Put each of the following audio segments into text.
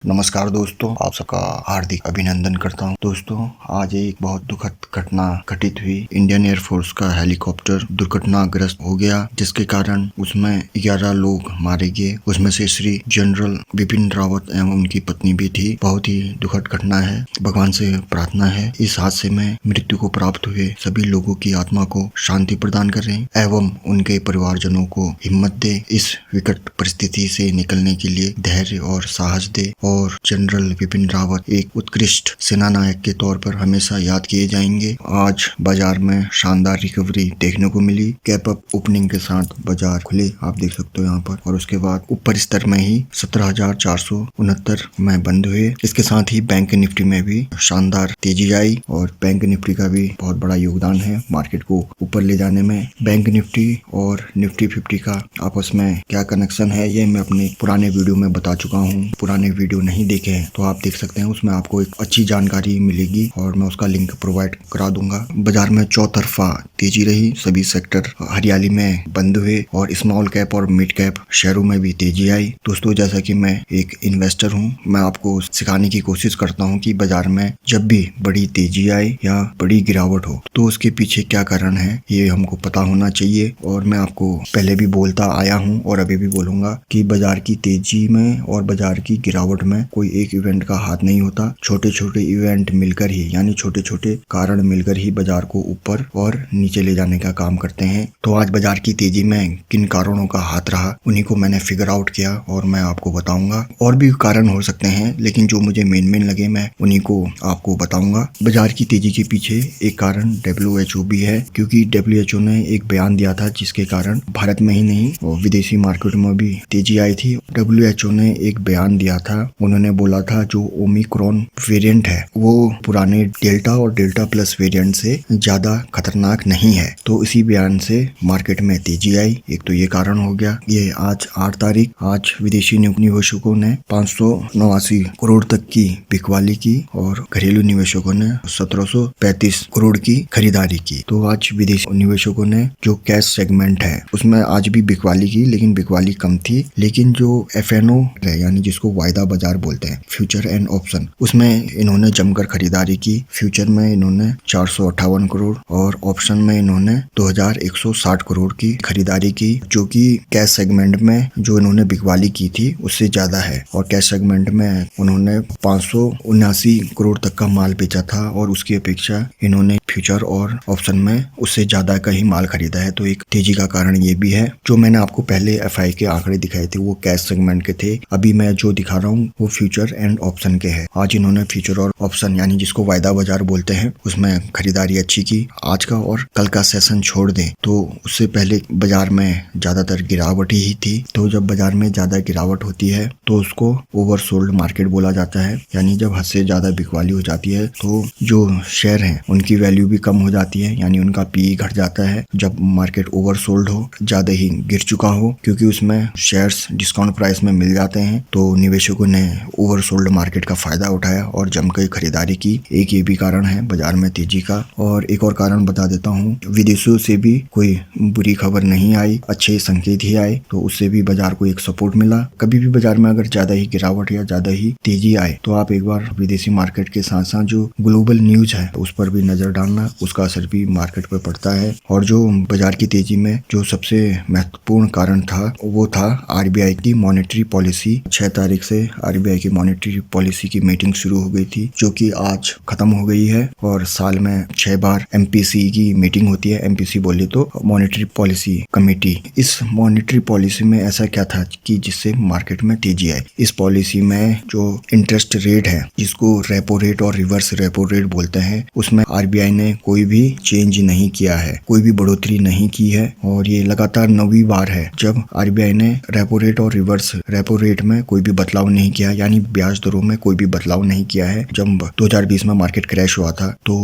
नमस्कार दोस्तों, आप सबका हार्दिक अभिनंदन करता हूं। दोस्तों, आज एक बहुत दुखद घटना घटित हुई। इंडियन एयरफोर्स का हेलीकॉप्टर दुर्घटनाग्रस्त हो गया, जिसके कारण उसमें 11 लोग मारे गए। उसमें से श्री जनरल बिपिन रावत एवं उनकी पत्नी भी थी। बहुत ही दुखद घटना है। भगवान से प्रार्थना है इस हादसे में मृत्यु को प्राप्त हुए सभी लोगों की आत्मा को शांति प्रदान करें एवं उनके परिवारजनों को हिम्मत दे। इस विकट परिस्थिति से निकलने के लिए धैर्य और साहस दे। और जनरल बिपिन रावत एक उत्कृष्ट सेना नायक के तौर पर हमेशा याद किए जाएंगे। आज बाजार में शानदार रिकवरी देखने को मिली। कैप अप ओपनिंग के साथ बाजार खुले, आप देख सकते हो यहाँ पर। और उसके बाद ऊपर स्तर में ही 17,469 में बंद हुए। इसके साथ ही बैंक निफ्टी में भी शानदार तेजी आई और बैंक निफ्टी का भी बहुत बड़ा योगदान है मार्केट को ऊपर ले जाने में। बैंक निफ्टी और निफ्टी 50 का आपस में क्या कनेक्शन है, ये मैं अपने पुराने वीडियो में बता चुका हूँ। पुराने वीडियो नहीं देखे हैं तो आप देख सकते हैं, उसमें आपको एक अच्छी जानकारी मिलेगी और मैं उसका लिंक प्रोवाइड करा दूंगा। बाजार में चौतरफा तेजी रही, सभी सेक्टर हरियाली में बंद हुए और स्मॉल कैप और मिड कैप शेयरों में भी तेजी आई। दोस्तों, जैसा कि मैं एक इन्वेस्टर हूं, मैं आपको सिखाने की कोशिश करता हूं कि बाजार में जब भी बड़ी तेजी आए या बड़ी गिरावट हो तो उसके पीछे क्या कारण है, ये हमको पता होना चाहिए। और मैं आपको पहले भी बोलता आया हूँ और अभी भी बोलूंगा कि बाजार की तेजी में और बाजार की गिरावट में कोई एक इवेंट का हाथ नहीं होता। छोटे छोटे इवेंट मिलकर ही, यानी छोटे छोटे कारण मिलकर ही बाजार को ऊपर और नीचे ले जाने का काम करते हैं। तो आज बाजार की तेजी में किन कारणों का हाथ रहा, उन्हीं को मैंने फिगर आउट किया और मैं आपको बताऊंगा। और भी कारण हो सकते हैं, लेकिन जो मुझे मेन लगे मैं उन्हीं को आपको बताऊंगा। बाजार की तेजी के पीछे एक कारण WHO भी है, क्योंकि WHO ने एक बयान दिया था जिसके कारण भारत में ही नहीं और विदेशी मार्केट में भी तेजी आई थी। WHO ने एक बयान दिया था, उन्होंने बोला था जो ओमिक्रॉन वेरिएंट है वो पुराने डेल्टा और डेल्टा प्लस वेरिएंट से ज्यादा खतरनाक नहीं है। तो इसी बयान से मार्केट में तेजी आई। एक तो ये कारण हो गया। ये आज 8 तारीख, आज विदेशी निवेशकों ने 589 करोड़ तक की बिकवाली की और घरेलू निवेशकों ने 1735 करोड़ की खरीदारी की। तो आज विदेशी निवेशकों ने जो कैश सेगमेंट है उसमें आज भी बिकवाली की, लेकिन बिकवाली कम थी। लेकिन जो FNO है, यानी जिसको वायदा बाजार बोलते हैं, फ्यूचर एंड ऑप्शन, उसमें इन्होंने जमकर खरीदारी की। फ्यूचर में इन्होंने 458 करोड़ और ऑप्शन में इन्होंने 2160 करोड़ की खरीदारी की, जो कि कैश सेगमेंट में जो इन्होंने बिकवाली की थी उससे ज्यादा है। और कैश सेगमेंट में उन्होंने 579 करोड़ तक का माल बेचा था और उसकी अपेक्षा इन्होंने फ्यूचर और ऑप्शन में उससे ज्यादा का ही माल खरीदा है। तो एक तेजी का कारण ये भी है। जो मैंने आपको पहले FI के आंकड़े दिखाए थे वो कैश सेगमेंट के थे, अभी मैं जो दिखा रहा हूँ वो फ्यूचर एंड ऑप्शन के हैं। आज इन्होंने फ्यूचर और ऑप्शन, यानी जिसको वायदा बाजार बोलते हैं, उसमें खरीदारी अच्छी की। आज का और कल का सेशन छोड़ दें तो उससे पहले बाजार में ज्यादातर गिरावट ही थी। तो जब बाजार में ज्यादा गिरावट होती है तो उसको ओवरसोल्ड मार्केट बोला जाता है, यानी जब हद से ज्यादा बिकवाली हो जाती है तो जो शेयर हैं उनकी वैल्यू भी कम हो जाती है, यानी उनका PE घट जाता है। जब मार्केट ओवरसोल्ड हो, ज्यादा ही गिर चुका हो, क्योंकि उसमें शेयर्स डिस्काउंट प्राइस में मिल जाते हैं, तो निवेशकों ने ओवरसोल्ड मार्केट का फायदा उठाया और जमकर खरीदारी की। एक ये भी कारण है बाजार में तेजी का। और एक और कारण बता देता हूँ, विदेशों से भी कोई बुरी खबर नहीं आई, अच्छे संकेत ही आए, तो उससे भी बाजार को एक सपोर्ट मिला। कभी भी बाजार में अगर ज्यादा ही गिरावट या ज्यादा ही तेजी आए तो आप एक बार विदेशी मार्केट के साथ साथ जो ग्लोबल न्यूज है उस पर भी नजर डालना, उसका असर भी मार्केट पर पड़ता है। और जो बाजार की तेजी में जो सबसे महत्वपूर्ण कारण था वो था RBI की मॉनेटरी पॉलिसी। 6 तारीख से RBI की मॉनेटरी पॉलिसी की मीटिंग शुरू हो गई थी, जो कि आज खत्म हो गई है। और साल में 6 बार MPC की मीटिंग होती है। MPC बोले तो मॉनेटरी पॉलिसी कमेटी। इस मॉनेटरी पॉलिसी में ऐसा क्या था कि जिससे मार्केट में तेजी आई। इस पॉलिसी में जो इंटरेस्ट रेट है, जिसको रेपो रेट और रिवर्स रेपो रेट बोलते हैं, उसमें RBI ने कोई भी चेंज नहीं किया है, कोई भी बढ़ोतरी नहीं की है। और ये लगातार 9वीं बार है जब RBI ने रेपो रेट और रिवर्स रेपो रेट में कोई भी बदलाव नहीं किया, यानी ब्याज दरों में कोई भी बदलाव नहीं किया है। जब 2020 में मार्केट क्रैश हुआ था तो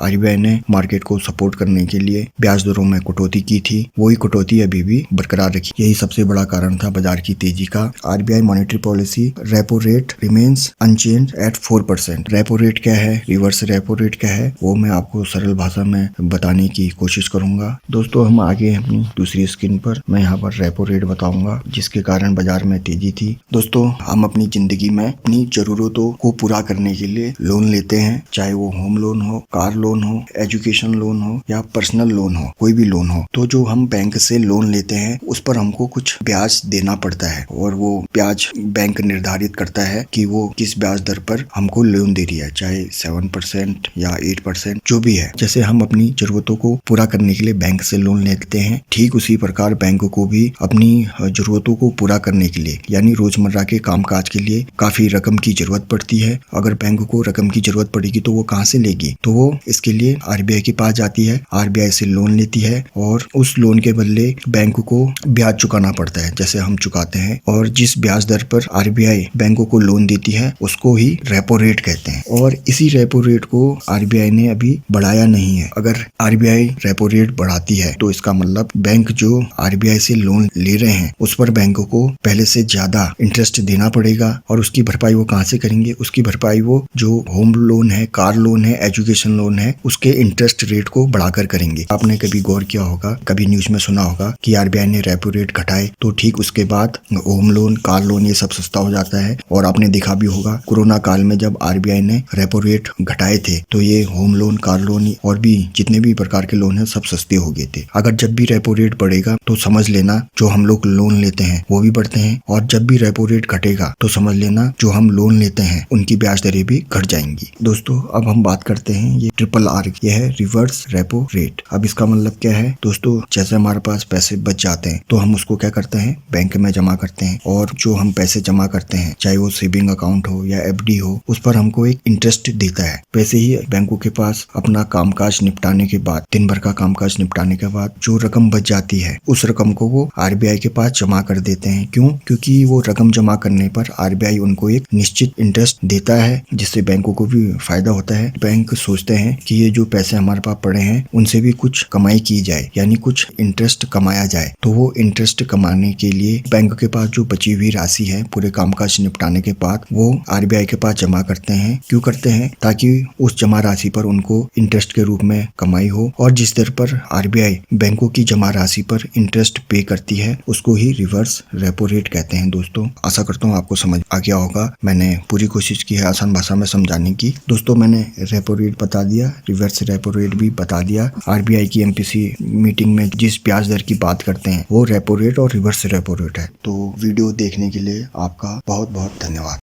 RBI ने मार्केट को सपोर्ट करने के लिए ब्याज दरों में कटौती की थी, वही कटौती अभी भी बरकरार रखी। यही सबसे बड़ा कारण था बाजार की तेजी का। RBI monetary policy repo rate remains unchange at 4%। Repo rate क्या है, रिवर्स रेपो रेट क्या है, वो मैं आपको सरल भाषा में बताने की कोशिश करूंगा। दोस्तों, हम आगे अपनी दूसरी स्क्रीन पर मैं यहाँ पर रेपो रेट बताऊंगा जिसके कारण बाजार में तेजी थी। दोस्तों, हम अपनी जिंदगी में अपनी जरूरतों को पूरा करने के लिए लोन लेते हैं, चाहे वो होम लोन हो, कार लोन हो, एजुकेशन लोन हो या पर्सनल लोन हो, कोई भी लोन हो। तो जो हम बैंक से लोन लेते हैं उस पर हमको कुछ ब्याज देना पड़ता है और वो ब्याज बैंक निर्धारित करता है कि वो किस ब्याज दर पर हमको लोन दे रही है, चाहे 7% या 8% जो भी है। जैसे हम अपनी जरूरतों को पूरा करने के लिए बैंक से लोन लेते हैं, ठीक उसी प्रकार बैंक को भी अपनी जरूरतों को पूरा करने के लिए यानी रोजमर्रा के कामकाज के लिए काफी रकम की जरूरत पड़ती है। अगर बैंक को रकम की जरूरत पड़ेगी तो वो कहाँ से लेगी, तो वो इसके लिए आरबीआई के पास जाती है, आरबीआई से लोन लेती है और उस लोन के बदले बैंक को ब्याज चुकाना पड़ता है जैसे हम चुकाते हैं। और जिस ब्याज दर पर आरबीआई बैंकों को लोन देती है उसको ही रेपो रेट कहते हैं और इसी रेपो रेट को आरबीआई ने अभी बढ़ाया नहीं है। अगर आरबीआई रेपो रेट बढ़ाती है तो इसका मतलब बैंक जो आरबीआई से लोन ले रहे हैं उस पर बैंकों को पहले से ज्यादा इंटरेस्ट देना पड़ेगा और उसकी भरपाई वो कहाँ से करेंगे, उसकी भरपाई वो जो होम लोन है, कार लोन है, एजुकेशन लोन है उसके इंटरेस्ट रेट को बढ़ाकर करेंगे। आपने कभी गौर किया होगा, कभी न्यूज में सुना होगा कि आरबीआई ने रेपो रेट घटाए तो ठीक उसके बाद होम लोन, कार लोन ये सब सस्ता हो जाता है। और आपने देखा भी होगा कोरोना काल में जब आरबीआई ने रेपो रेट घटाए थे तो ये होम लोन, कार लोन और भी जितने भी प्रकार के लोन है सब सस्ते हो गए थे। अगर जब भी रेपो रेट बढ़ेगा तो समझ लेना जो हम लोग लोन लेते हैं वो भी बढ़ते हैं और जब भी रेपो रेट घटेगा तो समझ लेना जो हम लोन लेते हैं उनकी ब्याज दरें भी घट जाएंगी। दोस्तों अब हम बात करते हैं ये RRR, यह है रिवर्स रेपो रेट। अब इसका मतलब क्या है दोस्तों, जैसे हमारे पास पैसे बच जाते हैं तो हम उसको क्या करते हैं, बैंक में जमा करते हैं और जो हम पैसे जमा करते हैं चाहे वो सेविंग अकाउंट हो या एफडी हो उस पर हमको एक इंटरेस्ट देता है। वैसे ही बैंकों के पास अपना कामकाज निपटाने के बाद, दिन भर का कामकाज निपटाने के बाद जो रकम बच जाती है उस रकम को वो आरबीआई के पास जमा कर देते हैं। क्यों? क्योंकि वो रकम जमा करने पर आरबीआई उनको एक निश्चित इंटरेस्ट देता है जिससे बैंकों को भी फायदा होता है। बैंक सोचते हैं कि ये जो पैसे हमारे पास पड़े हैं उनसे भी कुछ कमाई की जाए यानी कुछ इंटरेस्ट कमाया जाए। तो वो इंटरेस्ट कमाने के लिए बैंक के पास जो बची हुई राशि है पूरे कामकाज निपटाने के बाद वो आरबीआई के पास जमा करते हैं। क्यों करते हैं? ताकि उस जमा राशि पर उनको इंटरेस्ट के रूप में कमाई हो और जिस दर पर आरबीआई बैंकों की जमा राशि पर इंटरेस्ट पे करती है उसको ही रिवर्स रेपो रेट कहते हैं। दोस्तों आशा करता हूँ आपको समझ आ गया होगा। मैंने पूरी कोशिश की है आसान भाषा में समझाने की। दोस्तों मैंने रेपो रेट बता दिया, रिवर्स रेपो रेट भी बता दिया। आरबीआई की एमपीसी मीटिंग में जिस ब्याज दर की बात करते हैं वो रेपो रेट और रिवर्स रेपो रेट है। तो वीडियो देखने के लिए आपका बहुत बहुत धन्यवाद।